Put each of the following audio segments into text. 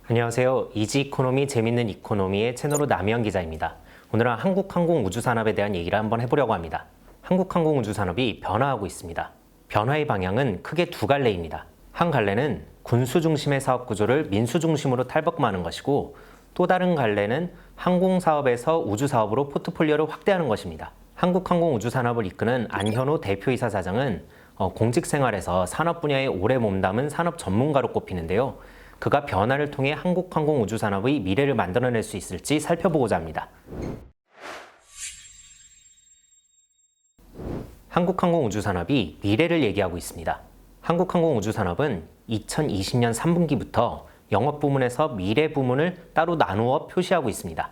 안녕하세요. 이지이코노미 재밌는 이코노미의 채널로 남희영 기자입니다. 오늘은 한국항공우주산업에 대한 얘기를 한번 해보려고 합니다. 한국항공우주산업이 변화하고 있습니다. 변화의 방향은 크게 두 갈래입니다. 한 갈래는 군수 중심의 사업 구조를 민수 중심으로 탈바꿈하는 것이고, 또 다른 갈래는 항공사업에서 우주사업으로 포트폴리오를 확대하는 것입니다. 한국항공우주산업을 이끄는 안현호 대표이사 사장은 공직생활에서 산업 분야에 오래 몸담은 산업 전문가로 꼽히는데요. 그가 변화를 통해 한국항공우주산업의 미래를 만들어낼 수 있을지 살펴보고자 합니다. 한국항공우주산업이 미래를 얘기하고 있습니다. 한국항공우주산업은 2020년 3분기부터 영업부문에서 미래 부문을 따로 나누어 표시하고 있습니다.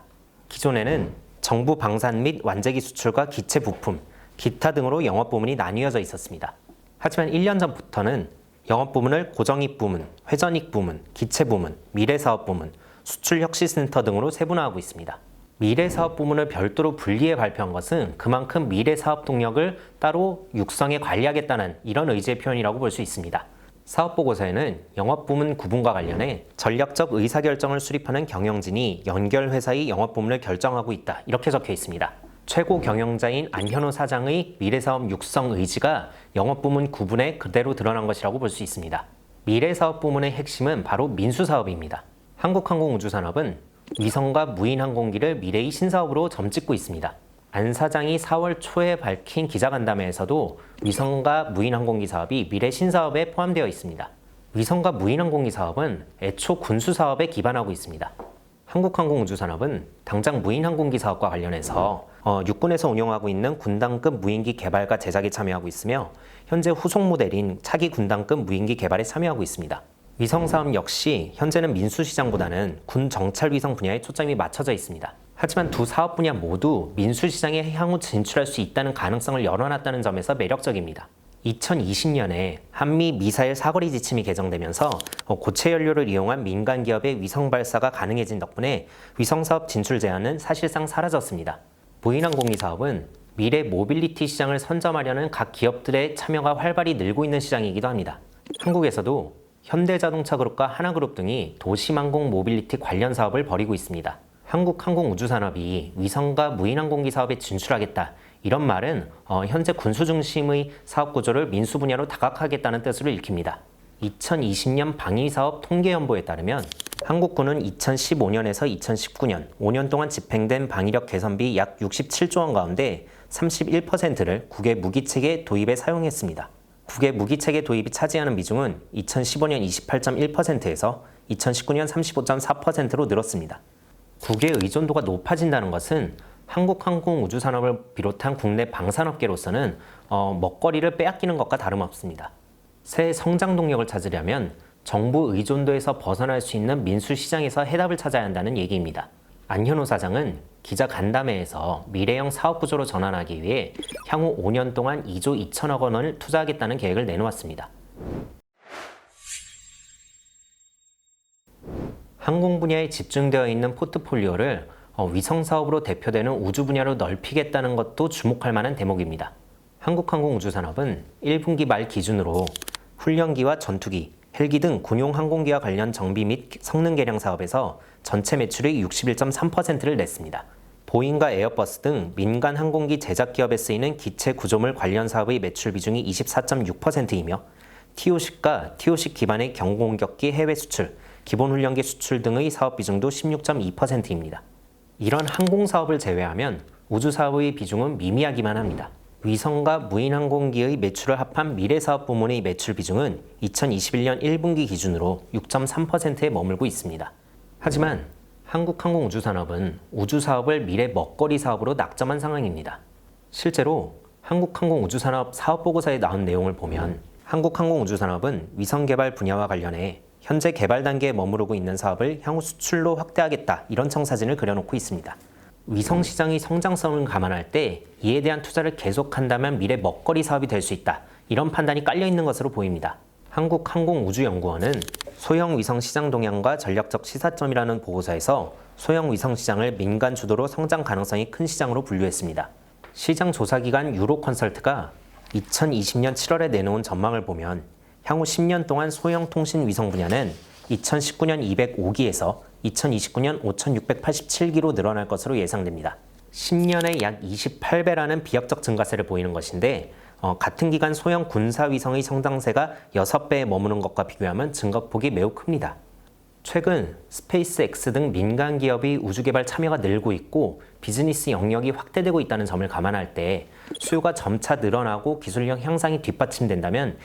기존에는 정부 방산 및 완제기 수출과 기체 부품, 기타 등으로 영업부문이 나뉘어져 있었습니다. 하지만 1년 전부터는 영업부문을 고정이익 부문, 회전이익 부문, 기체 부문, 미래사업 부문, 수출혁신센터 등으로 세분화하고 있습니다. 미래사업 부문을 별도로 분리해 발표한 것은 그만큼 미래사업 동력을 따로 육성해 관리하겠다는 이런 의지의 표현이라고 볼 수 있습니다. 사업보고서에는 영업부문 구분과 관련해 전략적 의사결정을 수립하는 경영진이 연결회사의 영업부문을 결정하고 있다, 이렇게 적혀 있습니다. 최고 경영자인 안현호 사장의 미래사업 육성 의지가 영업부문 구분에 그대로 드러난 것이라고 볼 수 있습니다. 미래사업 부문의 핵심은 바로 민수사업입니다. 한국항공우주산업은 위성과 무인항공기를 미래의 신사업으로 점찍고 있습니다. 안 사장이 4월 초에 밝힌 기자간담회에서도 위성과 무인항공기 사업이 미래 신사업에 포함되어 있습니다. 위성과 무인항공기 사업은 애초 군수사업에 기반하고 있습니다. 한국항공우주산업은 당장 무인항공기 사업과 관련해서 육군에서 운용하고 있는 군단급 무인기 개발과 제작에 참여하고 있으며, 현재 후속 모델인 차기 군단급 무인기 개발에 참여하고 있습니다. 위성사업 역시 현재는 민수시장보다는 군 정찰위성 분야에 초점이 맞춰져 있습니다. 하지만 두 사업 분야 모두 민수시장에 향후 진출할 수 있다는 가능성을 열어놨다는 점에서 매력적입니다. 2020년에 한미 미사일 사거리 지침이 개정되면서 고체 연료를 이용한 민간 기업의 위성 발사가 가능해진 덕분에 위성사업 진출 제한은 사실상 사라졌습니다. 무인항공기 사업은 미래 모빌리티 시장을 선점하려는 각 기업들의 참여가 활발히 늘고 있는 시장이기도 합니다. 한국에서도 현대자동차그룹과 하나그룹 등이 도시망공 모빌리티 관련 사업을 벌이고 있습니다. 한국항공우주산업이 위성과 무인항공기 사업에 진출하겠다, 이런 말은 현재 군수 중심의 사업 구조를 민수 분야로 다각하겠다는 뜻으로 읽힙니다. 2020년 방위사업 통계연보에 따르면 한국군은 2015년에서 2019년 5년 동안 집행된 방위력 개선비 약 67조 원 가운데 31%를 국외 무기체계 도입에 사용했습니다. 국외 무기체계 도입이 차지하는 비중은 2015년 28.1%에서 2019년 35.4%로 늘었습니다. 국외 의존도가 높아진다는 것은 한국항공우주산업을 비롯한 국내 방산업계로서는 먹거리를 빼앗기는 것과 다름없습니다. 새 성장 동력을 찾으려면 정부 의존도에서 벗어날 수 있는 민수시장에서 해답을 찾아야 한다는 얘기입니다. 안현호 사장은 기자 간담회에서 미래형 사업구조로 전환하기 위해 향후 5년 동안 2조 2천억 원을 투자하겠다는 계획을 내놓았습니다. 항공 분야에 집중되어 있는 포트폴리오를 위성사업으로 대표되는 우주 분야로 넓히겠다는 것도 주목할 만한 대목입니다. 한국항공우주산업은 1분기 말 기준으로 훈련기와 전투기, 헬기 등 군용 항공기와 관련 정비 및 성능 개량 사업에서 전체 매출의 61.3%를 냈습니다. 보잉과 에어버스 등 민간 항공기 제작 기업에 쓰이는 기체 구조물 관련 사업의 매출 비중이 24.6%이며 TOC과 TOC 기반의 경공격기 해외 수출, 기본훈련기 수출 등의 사업 비중도 16.2%입니다. 이런 항공사업을 제외하면 우주사업의 비중은 미미하기만 합니다. 위성과 무인항공기의 매출을 합한 미래사업 부문의 매출 비중은 2021년 1분기 기준으로 6.3%에 머물고 있습니다. 하지만 한국항공우주산업은 우주사업을 미래 먹거리 사업으로 낙점한 상황입니다. 실제로 한국항공우주산업 사업보고서에 나온 내용을 보면 한국항공우주산업은 위성개발 분야와 관련해 현재 개발 단계에 머무르고 있는 사업을 향후 수출로 확대하겠다, 이런 청사진을 그려놓고 있습니다. 위성시장의 성장성을 감안할 때 이에 대한 투자를 계속한다면 미래 먹거리 사업이 될 수 있다, 이런 판단이 깔려있는 것으로 보입니다. 한국항공우주연구원은 소형 위성 시장 동향과 전략적 시사점이라는 보고서에서 소형 위성 시장을 민간 주도로 성장 가능성이 큰 시장으로 분류했습니다. 시장 조사기관 유로컨설트가 2020년 7월에 내놓은 전망을 보면 향후 10년 동안 소형 통신 위성 분야는 2019년 205기에서 2029년 5,687기로 늘어날 것으로 예상됩니다. 10년에 약 28배라는 비약적 증가세를 보이는 것인데 같은 기간 소형 군사위성의 성장세가 6배에 머무는 것과 비교하면 증가폭이 매우 큽니다. 최근 스페이스X 등 민간 기업이 우주 개발 참여가 늘고 있고 비즈니스 영역이 확대되고 있다는 점을 감안할 때 수요가 점차 늘어나고 기술력 향상이 뒷받침된다면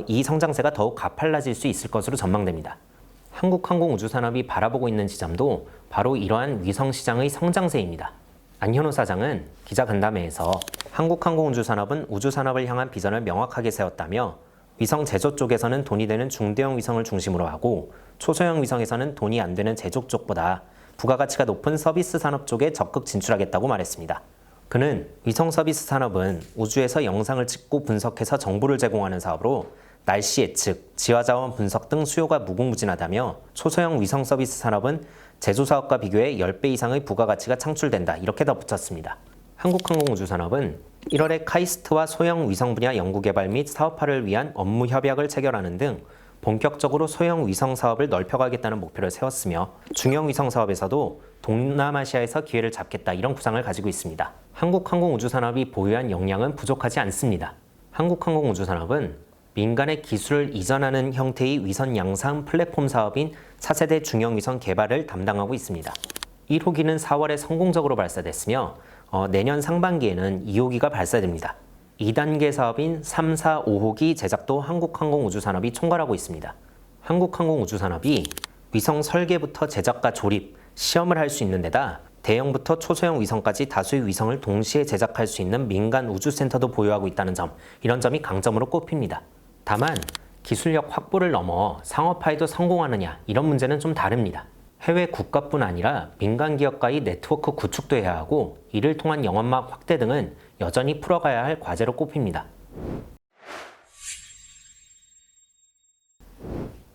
이 성장세가 더욱 가팔라질 수 있을 것으로 전망됩니다. 한국항공우주산업이 바라보고 있는 지점도 바로 이러한 위성시장의 성장세입니다. 안현우 사장은 기자간담회에서 한국항공우주산업은 우주산업을 향한 비전을 명확하게 세웠다며 위성 제조 쪽에서는 돈이 되는 중대형 위성을 중심으로 하고 초소형 위성에서는 돈이 안 되는 제조 쪽보다 부가가치가 높은 서비스 산업 쪽에 적극 진출하겠다고 말했습니다. 그는 위성 서비스 산업은 우주에서 영상을 찍고 분석해서 정보를 제공하는 사업으로 날씨 예측, 지하자원 분석 등 수요가 무궁무진하다며 초소형 위성 서비스 산업은 제조 사업과 비교해 10배 이상의 부가가치가 창출된다 이렇게 덧붙였습니다. 한국항공우주산업은 1월에 카이스트와 소형 위성 분야 연구개발 및 사업화를 위한 업무 협약을 체결하는 등 본격적으로 소형 위성 사업을 넓혀가겠다는 목표를 세웠으며 중형 위성 사업에서도 동남아시아에서 기회를 잡겠다 이런 구상을 가지고 있습니다. 한국항공우주산업이 보유한 역량은 부족하지 않습니다. 한국항공우주산업은 민간의 기술을 이전하는 형태의 위성 양산 플랫폼 사업인 차세대 중형 위성 개발을 담당하고 있습니다. 1호기는 4월에 성공적으로 발사됐으며 내년 상반기에는 2호기가 발사됩니다. 2단계 사업인 3, 4, 5호기 제작도 한국항공우주산업이 총괄하고 있습니다. 한국항공우주산업이 위성 설계부터 제작과 조립, 시험을 할 수 있는 데다 대형부터 초소형 위성까지 다수의 위성을 동시에 제작할 수 있는 민간 우주센터도 보유하고 있다는 점, 이런 점이 강점으로 꼽힙니다. 다만 기술력 확보를 넘어 상업화에도 성공하느냐 이런 문제는 좀 다릅니다. 해외 국가뿐 아니라 민간 기업과의 네트워크 구축도 해야 하고 이를 통한 영업망 확대 등은 여전히 풀어가야 할 과제로 꼽힙니다.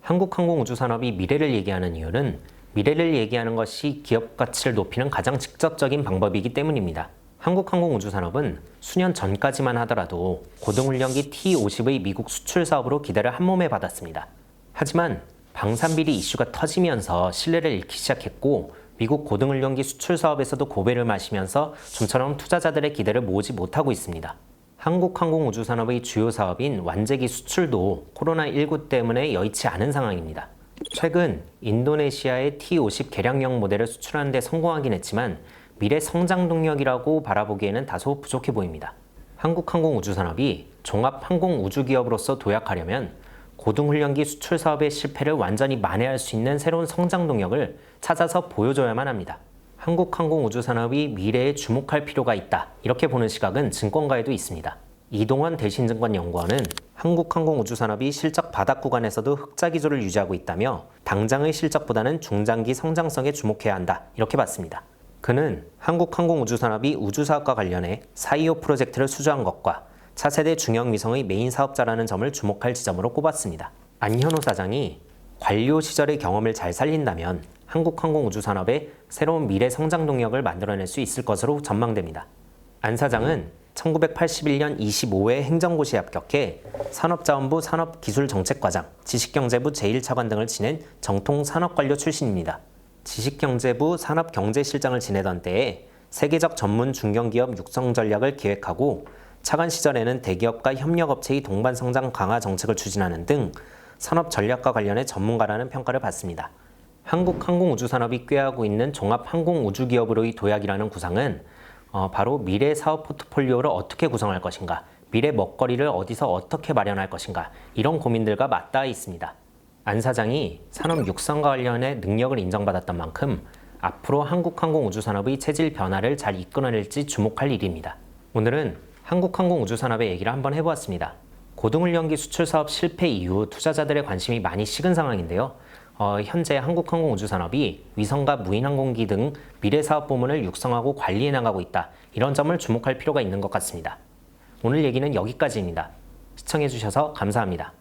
한국항공우주산업이 미래를 얘기하는 이유는 미래를 얘기하는 것이 기업 가치를 높이는 가장 직접적인 방법이기 때문입니다. 한국항공우주산업은 수년 전까지만 하더라도 고등훈련기 T-50의 미국 수출 사업으로 기대를 한몸에 받았습니다. 하지만 방산비리 이슈가 터지면서 신뢰를 잃기 시작했고 미국 고등훈련기 수출 사업에서도 고배를 마시면서 좀처럼 투자자들의 기대를 모으지 못하고 있습니다. 한국항공우주산업의 주요 사업인 완제기 수출도 코로나19 때문에 여의치 않은 상황입니다. 최근 인도네시아의 T-50 개량형 모델을 수출하는 데 성공하긴 했지만 미래 성장 동력이라고 바라보기에는 다소 부족해 보입니다. 한국항공우주산업이 종합항공우주기업으로서 도약하려면 고등훈련기 수출 사업의 실패를 완전히 만회할 수 있는 새로운 성장 동력을 찾아서 보여줘야만 합니다. 한국항공우주산업이 미래에 주목할 필요가 있다. 이렇게 보는 시각은 증권가에도 있습니다. 이동원 대신증권연구원은 한국항공우주산업이 실적 바닥 구간에서도 흑자 기조를 유지하고 있다며 당장의 실적보다는 중장기 성장성에 주목해야 한다. 이렇게 봤습니다. 그는 한국항공우주산업이 우주사업과 관련해 425 프로젝트를 수주한 것과 차세대 중형 위성의 메인 사업자라는 점을 주목할 지점으로 꼽았습니다. 안현우 사장이 관료 시절의 경험을 잘 살린다면 한국항공우주산업의 새로운 미래 성장 동력을 만들어낼 수 있을 것으로 전망됩니다. 안 사장은 1981년 25회 행정고시에 합격해 산업자원부 산업기술정책과장, 지식경제부 제1차관 등을 지낸 정통 산업관료 출신입니다. 지식경제부 산업경제실장을 지내던 때에 세계적 전문 중견기업 육성 전략을 기획하고 차관 시절에는 대기업과 협력업체의 동반성장 강화 정책을 추진하는 등 산업 전략과 관련해 전문가라는 평가를 받습니다. 한국항공우주산업이 꾀하고 있는 종합항공우주기업으로의 도약이라는 구상은 바로 미래 사업 포트폴리오를 어떻게 구성할 것인가, 미래 먹거리를 어디서 어떻게 마련할 것인가 이런 고민들과 맞닿아 있습니다. 안 사장이 산업 육성과 관련해 능력을 인정받았던 만큼 앞으로 한국항공우주산업의 체질 변화를 잘 이끌어낼지 주목할 일입니다. 오늘은 한국항공우주산업의 얘기를 한번 해보았습니다. 고등훈련기 수출 사업 실패 이후 투자자들의 관심이 많이 식은 상황인데요. 현재 한국항공우주산업이 위성과 무인항공기 등 미래 사업 부문을 육성하고 관리해 나가고 있다. 이런 점을 주목할 필요가 있는 것 같습니다. 오늘 얘기는 여기까지입니다. 시청해주셔서 감사합니다.